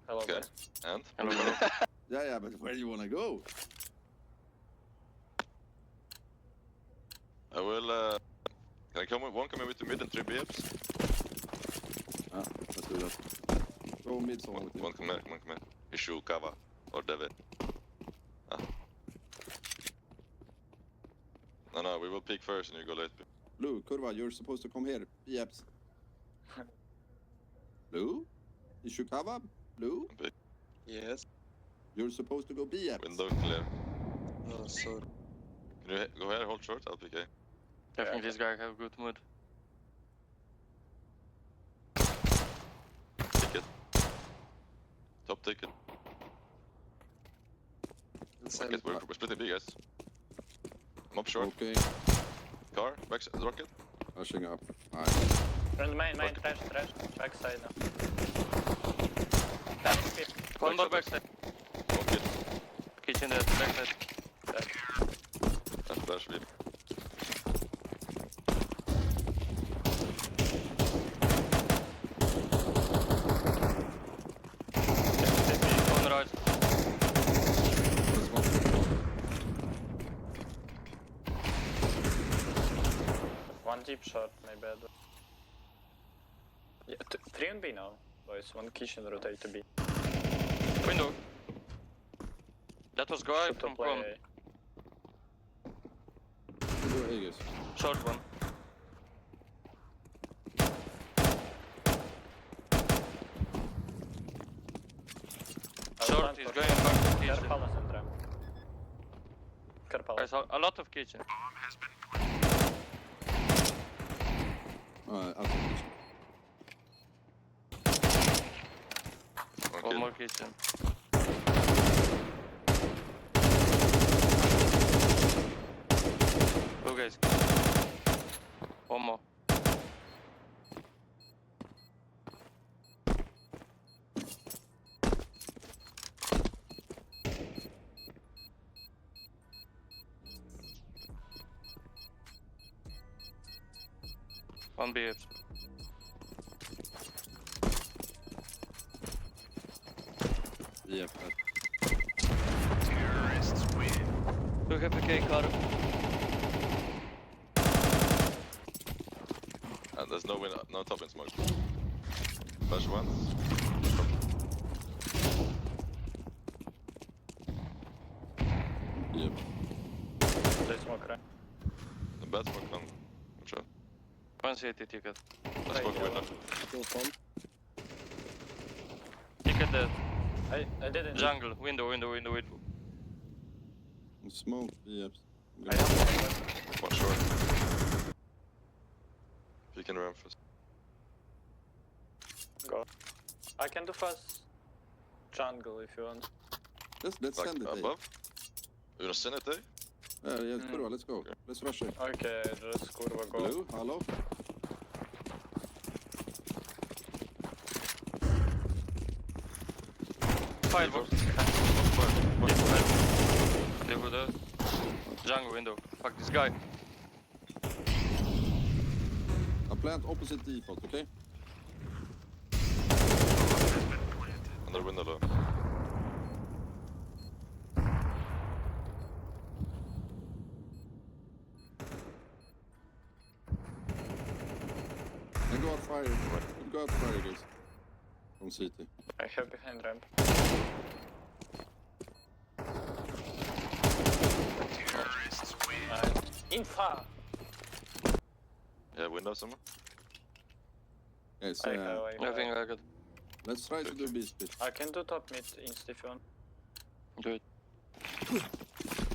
Hello, Okay. guys. And? Hello. Yeah, but where do you wanna go? I will, can I come with one coming with the mid and 3 BFs? Let's do that. Go mid someone with you. One come here. Issue, Kava, or David. No, we will peek first and you go late. Blue, Kurva, you're supposed to come here. BFs. Blue? Ishikawa? Blue? Yes. You're supposed to go BFs. Window clear. Oh, sorry. Can you go here, hold short? I'll pick A. I think this guy have good mood. Ticket. Top ticket. Inside. We're splitting B, guys. I'm up short. Okay. Car, rocket. Rushing up. Alright. Front main, trash. Backside now. That's it. One more backside. One kid. Kitchen dead, backside. And flash lead. On right. One deep shot, maybe. Yeah, 3 on B now, boys. One kitchen rotate to B. Window. That was guy Should from play prom. Go Aegis. Short one. Short is going back to kitchen. Carpala central. Carpala. I saw a lot of kitchen. I'll take this. One more kitchen. Go guys. One more. One BF. Yep. Look at the cake card. And there's no top in smoke. Flash one. Yep. They smoke, right? The bad smoke on. Sure. One CT ticket. I smoke window. Ticket dead. I didn't. Jungle. Window. Smoke BFs. I don't One short. You can ramp first. go. I can do fast jungle if you want. Let's Like send it. above. You wanna send it there? Yeah, Kurva, let's go. Let's rush it. Okay, just kurva go. Blue, hello? Firebox. They were there. Jungle window. Fuck this guy. I plant opposite default, okay? Under window low. And go out fire. Go out fire, guys. From city. I have behind ramp. Infa! Yeah, window somewhere. Guys, I think I got. let's try to do B split. I can do top mid inst if you want. Do it.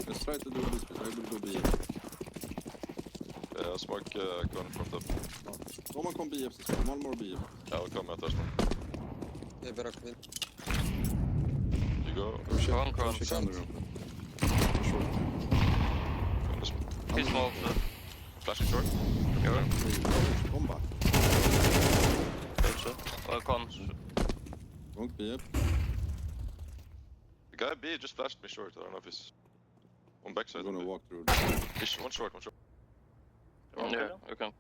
Let's try to do B split. I will go B. I'll smoke corner from top. Someone come BFs as well. One more BF. I will come at us. Yeah, back mid. You go. Oh shit. One crown. Check under ramp. Short. He's small. Flashing short. Bomba. Con. Won't BF. The guy B just flashed me short. I don't know if he's on backside. I'm gonna walk through. He's one short. Yeah, you can.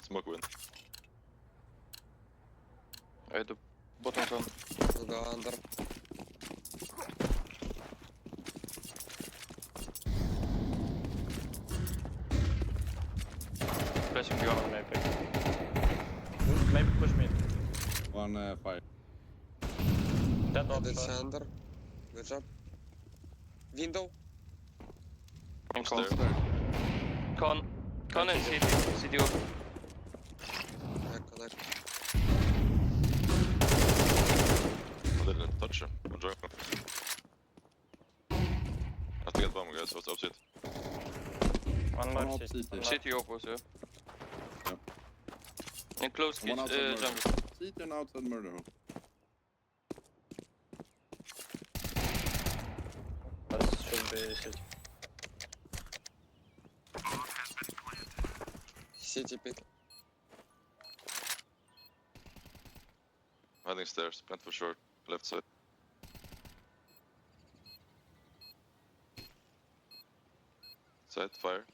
Smoke win. I do. Bottom con. We'll go under. Flashing One beyond. maybe. Maybe push me. One fire. Dead I off did short. under. Good job. Window. And con. Upstairs. Con and city. City up. Connect. I didn't touch him. I'm joking. I have to get bomb, guys. What's up, shit? One One more up CT. CT. One more. City up also. Yep. And close One kids, outside murder. jungle. CT and outside murder hole. That should be CT. City pick. Hiding stairs. Plant for short. Left side. Side, fire.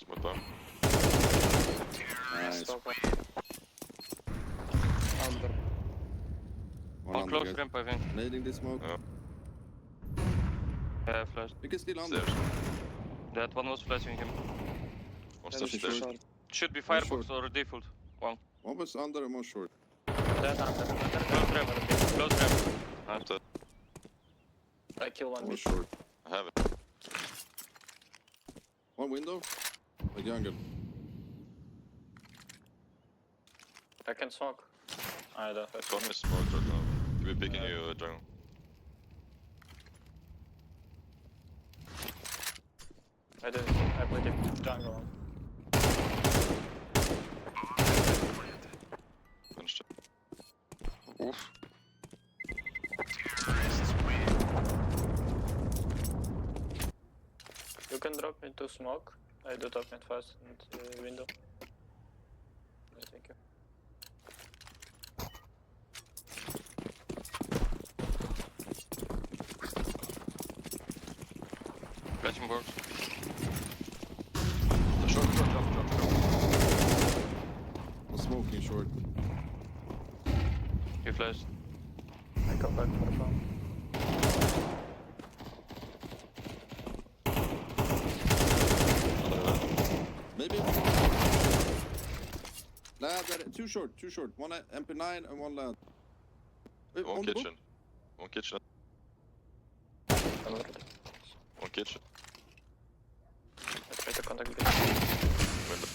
Smoke bomb. Nice. Stop. Under. One On under, close guys. ramp, I think. Nading this smoke. Yeah, flash. We can still under. Stairs. That one was flashing him. One That step is stairs. short. Should be One firebox or default. One was under and one short. Dead under. Close ramp. Close ramp. I'm dead. I kill one One was mid. short. I have it. One window. Like jungle. I can smoke. I don't have Con is smoked right now. He'll be picking you, jungle. I did. I played it jungle. Finished it. Oof. You can drop me to smoke. I do top mid fast and window. Yeah, thank you. Flashing box. Short, jump. One smoking short. He flashed. I come back for bomb. Maybe. Lad, too short. One MP9 and one lad. Wait, One on the book? kitchen. One kitchen. I'm ready. One kitchen. I try to contact B. Window.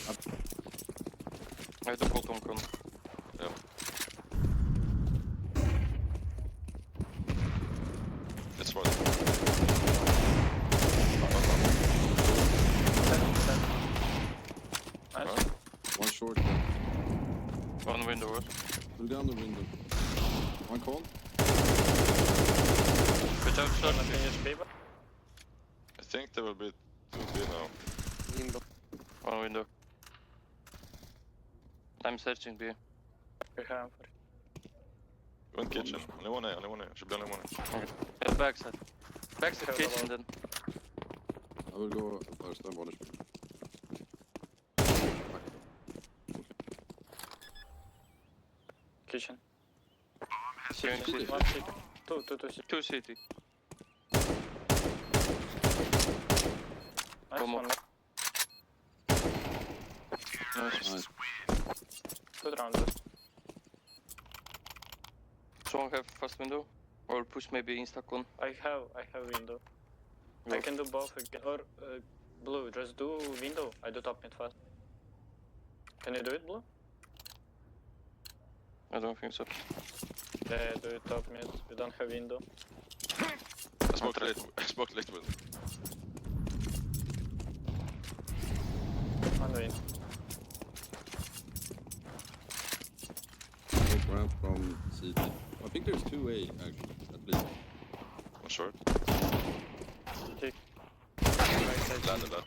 I have the bottom con. It's one. Nice. One short. Then. One window was. Look down the window. One con. Good job, shot. Wanna finish B? I think there will be 2B now. Window. One window. I'm searching B. We have for One kitchen. Only one A. Should be only one A. Yeah, backside. Backside Okay, kitchen well. then. I will go first and one. kitchen. Going CT. city. One CT. Two CT. Two city. Nice Come one. on. Nice. Nice. Good round. Good. Someone have first window? Or push maybe insta con. I have window. I Go. can do both again. Or blue, just do window. I do top mid fast. Can you do it, blue? I don't think so. Yeah, do it top mid. You don't have window. I smoked late window. One win. Smoke ramp from CT. I think there's 2A actually, at least. One short. Kick. Right side. Landed that.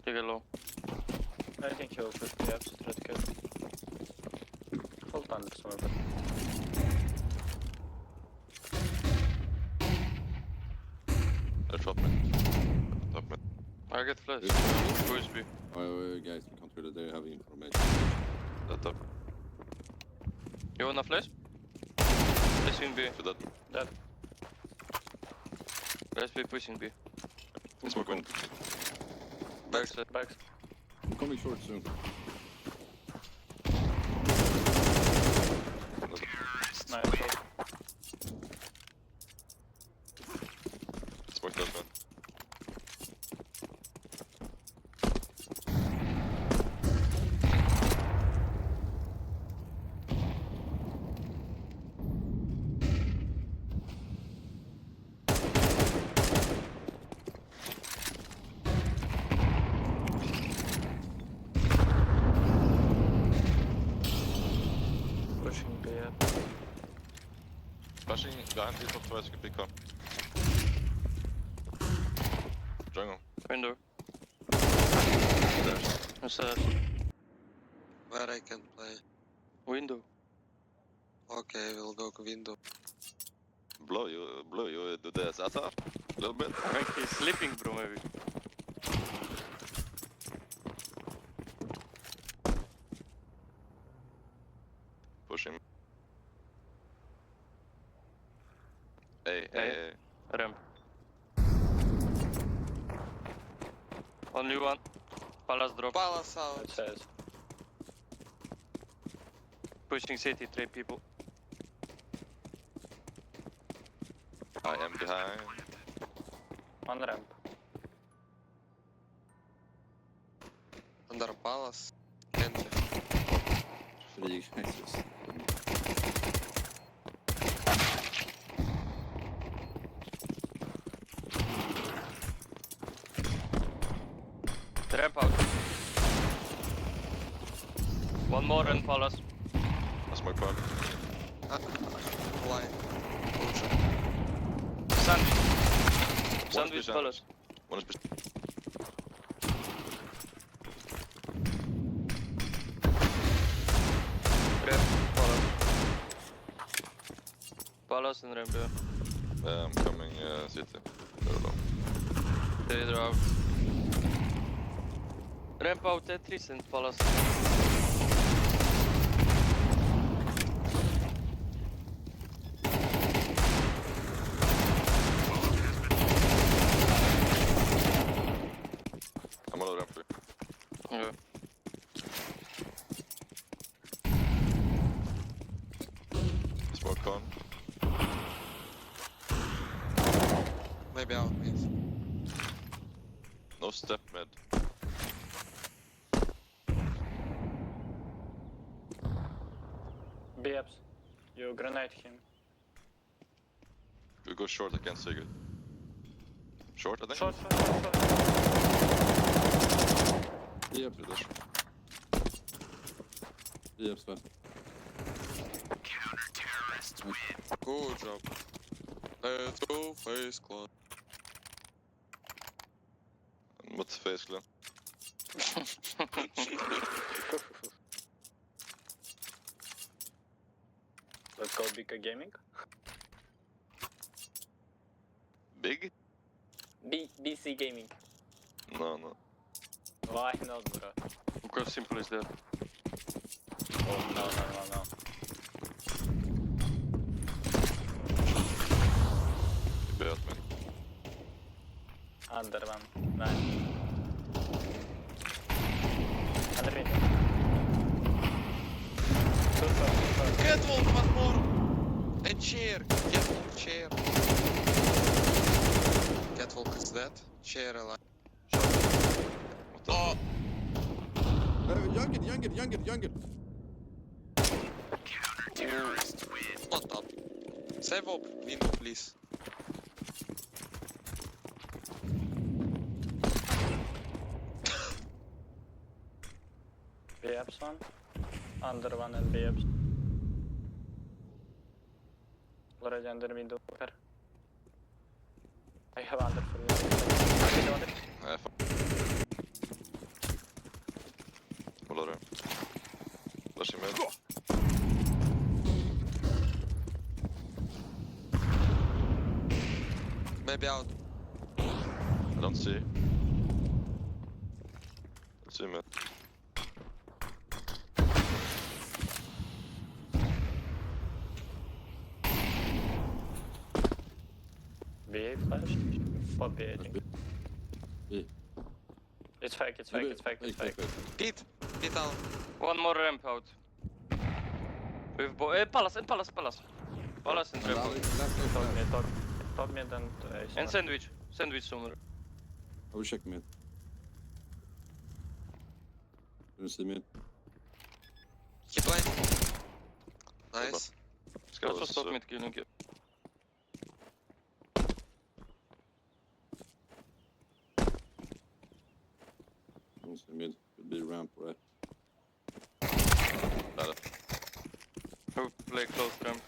Take a low. I think he'll put the absolute red kill. Hold under somewhere. They're top mid. Top mid. I get flash. There's Who is B? guys, we can't really they have information. That top. You wanna flash? Between B. To that. Dead. Let's be pushing B. Smoke wind. Backside. Backs. I'm coming short soon. Nice. Smoke that man. Pushing B. Flashing behind the top twice, you can pick one. Jungle. Window. Stairs. Inside. Where I can play. Window. Okay, we'll go window. Blow, you do the Zata a little bit. I think he's sleeping, bro, maybe. Push him. Hey, Hey. hey. Ramp. Only one. Palace drop. Palace out. It says. Pushing city, 3 people. I am behind. On ramp. Under palace. Candy. Free access. Ramp out. One more and Palace. I smoke pump. Line. Closure. Sandwich. Sandwich behind. Palace. One is behind. Ramp. Palace. Palace and ramp, yeah. I'm coming city. They're low. They're out. Ramp out Tetris and Palace. I'm all around for you. Yeah. Smoke con. Maybe out, please. No step mid. B-ups. You grenade him. We go short, I can't say good. Short, I think? Short, short, short, short. Yep. Yeah, that's Yep, Sven. Good job. Let's go FaZe Clan. What's FaZe Clan? Let's go Bika Gaming. Big? BC Gaming. No, no. Why not, bro? Because simple is that. Oh, no. Bad man. Under one. Nice. Under window. Super. Catwalk, one more! And chair! Catwalk, chair! Catwalk is dead. Chair alive. What the Oh! Younger. Not up. Save up, window, please. B-ups one. Under one and B-ups. Already under window. Where? I have under for you. Window under. Nej, fan. Hålla det. Flashing mid. Maybe out. I don't see. Let's see mid. VA flash. Pop B, I think. B. It's fake, it's fake, it's fake, it's fake. Pit down. One more ramp out. With palace and palace. Palace and ramp out. Top mid, top mid and ace. And sandwich. Sandwich sooner. I will check mid. You see mid. He blind. Nice. Ska Also vara stop så. mid killing you. You see mid. Could be ramp, right? Who play close ramp.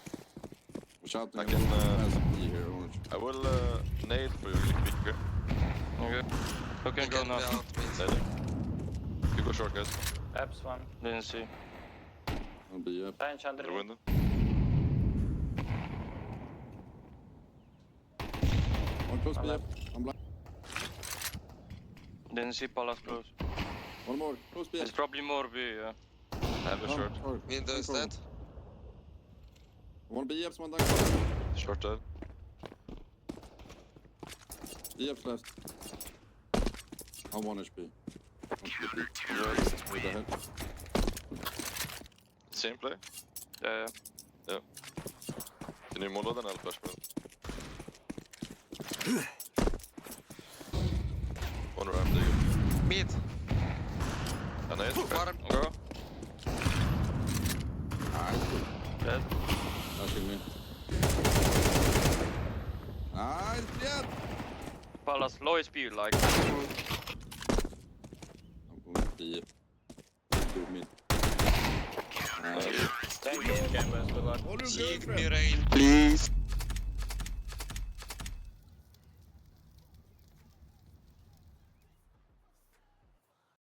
Watch out, I I can, can B here, orange. I will nade for you really quick here. Okay. Who He can go can be now? out mid. Nading. You go short guys. Apps one. Didn't see. I'll be up. Bench under The me. window. One close I'm B up. left. I'm blind. Didn't see palace close. One more. Close B up. It's probably more B, yeah. I have a short. Window is dead. One B ups, one down. Short dead. B ups left. I'm 1 HP. With the head. Same play. Yeah. Can you model den eller flash bro? One ramp, det är good. Mid. Ja, nade. Varm. Go. Nice. Dead. Flashing me. Nice, yeah. Palace low SP like. I'm going B. Good mid. Nice. Thank you, game, good luck. Give me rain, please.